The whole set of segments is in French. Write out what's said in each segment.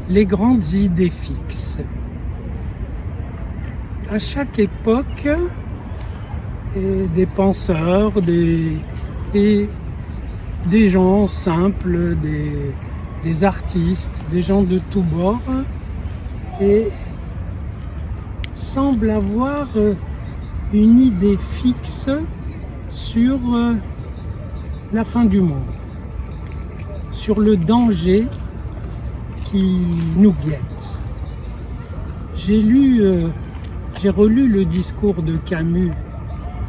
les grandes idées fixes. À chaque époque, des penseurs, et des gens simples, des artistes, des gens de tous bords, et semblent avoir une idée fixe sur la fin du monde, sur le danger qui nous guette. J'ai relu le discours de Camus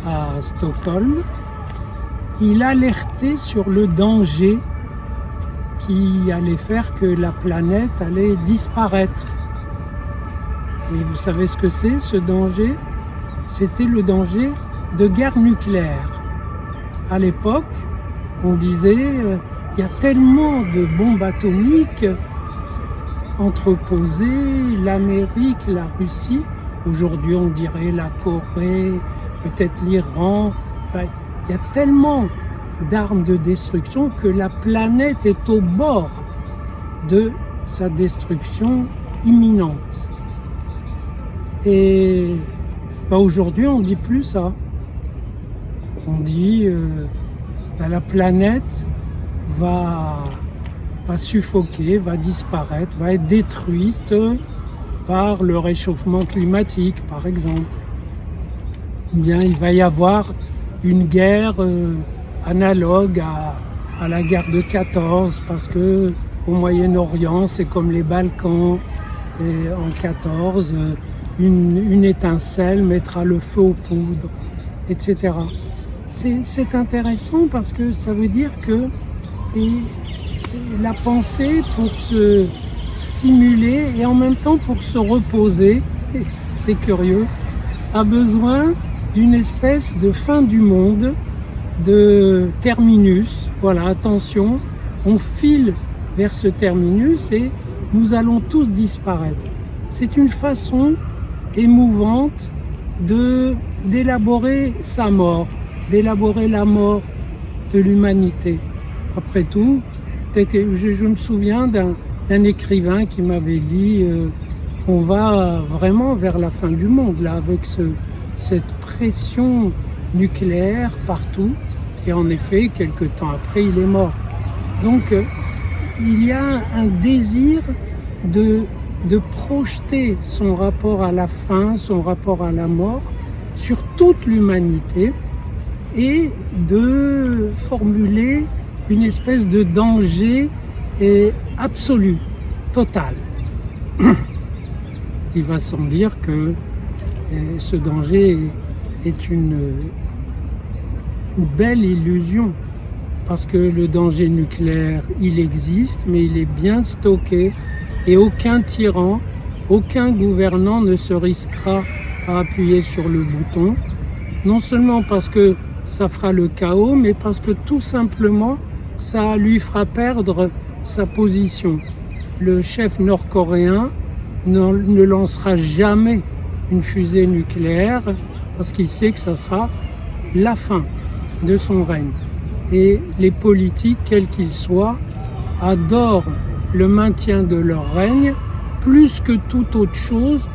à Stockholm. Il alertait sur le danger qui allait faire que la planète allait disparaître. Et vous savez ce que c'est, ce danger? C'était le danger de guerre nucléaire. À l'époque, on disait il y a tellement de bombes atomiques entreposées, l'Amérique, la Russie. Aujourd'hui, on dirait la Corée, peut-être l'Iran. Enfin, il y a tellement d'armes de destruction que la planète est au bord de sa destruction imminente. Et aujourd'hui, on ne dit plus ça. On dit la planète va suffoquer, va disparaître, va être détruite par le réchauffement climatique, par exemple. Bien, il va y avoir une guerre analogue à la guerre de 14, parce que au Moyen-Orient, c'est comme les Balkans, et en 14, une étincelle mettra le feu aux poudres, etc. C'est intéressant parce que ça veut dire que la pensée, pour se stimuler et en même temps pour se reposer, c'est curieux, a besoin d'une espèce de fin du monde, de terminus. Voilà, attention, on file vers ce terminus et nous allons disparaître. C'est une façon émouvante d'élaborer sa mort, d'élaborer la mort de l'humanité. Après tout, je me souviens d'un écrivain qui m'avait dit on va vraiment vers la fin du monde, là, avec cette pression nucléaire partout. Et en effet, quelques temps après, il est mort. Donc, il y a un désir de projeter son rapport à la fin, son rapport à la mort sur toute l'humanité et de formuler une espèce de danger absolu, total. Il va sans dire que ce danger est une belle illusion, parce que le danger nucléaire, il existe, mais il est bien stocké et aucun tyran, aucun gouvernant ne se risquera à appuyer sur le bouton, non seulement parce que ça fera le chaos, mais parce que tout simplement, ça lui fera perdre sa position. Le chef nord-coréen ne lancera jamais une fusée nucléaire parce qu'il sait que ça sera la fin de son règne. Et les politiques, quels qu'ils soient, adorent le maintien de leur règne plus que toute autre chose,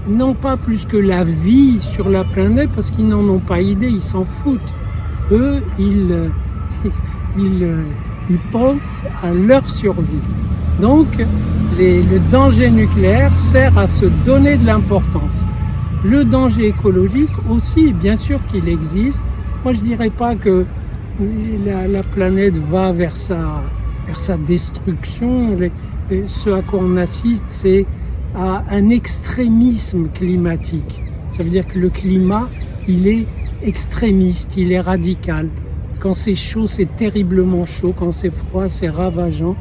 non pas plus que la vie sur la planète, parce qu'ils n'en ont pas idée, ils s'en foutent. Eux, ils pensent à leur survie. Donc, le danger nucléaire sert à se donner de l'importance. Le danger écologique aussi, bien sûr qu'il existe. Moi, je dirais pas que la planète va vers sa destruction. Ce à quoi on assiste, c'est à un extrémisme climatique. Ça veut dire que le climat, il est extrémiste, il est radical. Quand c'est chaud, c'est terriblement chaud. Quand c'est froid, c'est ravageant.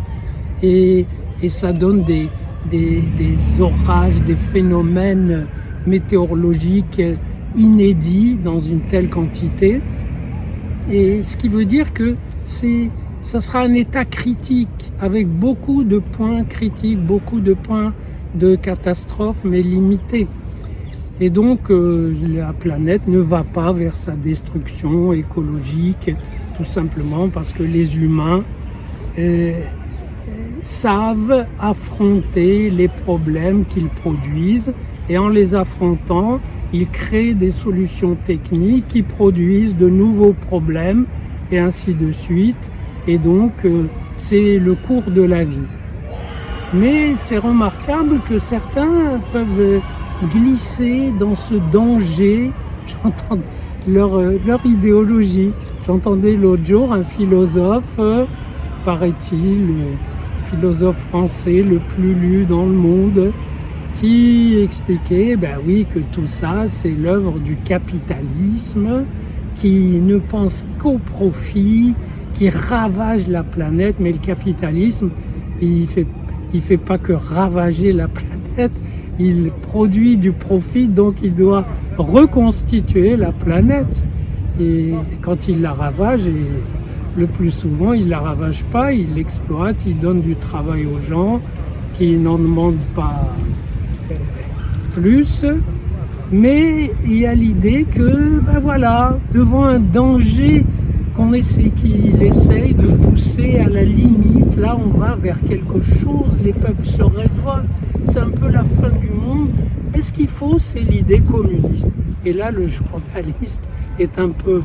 Et ça donne des orages, des phénomènes météorologiques inédits dans une telle quantité. Et ce qui veut dire que ça sera un état critique, avec beaucoup de points critiques, beaucoup de points de catastrophe, mais limités. Et donc, la planète ne va pas vers sa destruction écologique, tout simplement parce que les humains, savent affronter les problèmes qu'ils produisent et en les affrontant, ils créent des solutions techniques qui produisent de nouveaux problèmes et ainsi de suite. Et donc, c'est le cours de la vie. Mais c'est remarquable que certains peuvent glisser dans ce danger. J'entends leur idéologie. J'entendais l'autre jour un philosophe, paraît-il, philosophe français le plus lu dans le monde, qui expliquait, ben oui, que tout ça, c'est l'œuvre du capitalisme, qui ne pense qu'au profit, qui ravage la planète, mais le capitalisme, il fait pas que ravager la planète, il produit du profit, donc il doit reconstituer la planète. Et quand il la ravage, et le plus souvent, il la ravage pas, il l'exploite, il donne du travail aux gens qui n'en demandent pas plus. Mais il y a l'idée que, ben voilà, devant un danger qu'il essaye de pousser à la limite, là on va vers quelque chose, les peuples se révoltent, c'est un peu la fin du monde. Mais ce qu'il faut, c'est l'idée communiste. Et là, le journaliste est un peu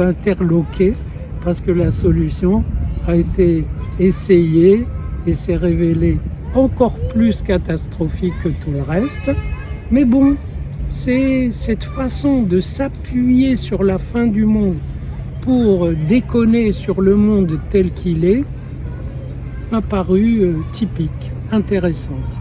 interloqué parce que la solution a été essayée et s'est révélée encore plus catastrophique que tout le reste. Mais bon, c'est cette façon de s'appuyer sur la fin du monde pour déconner sur le monde tel qu'il est, m'a paru typique, intéressante.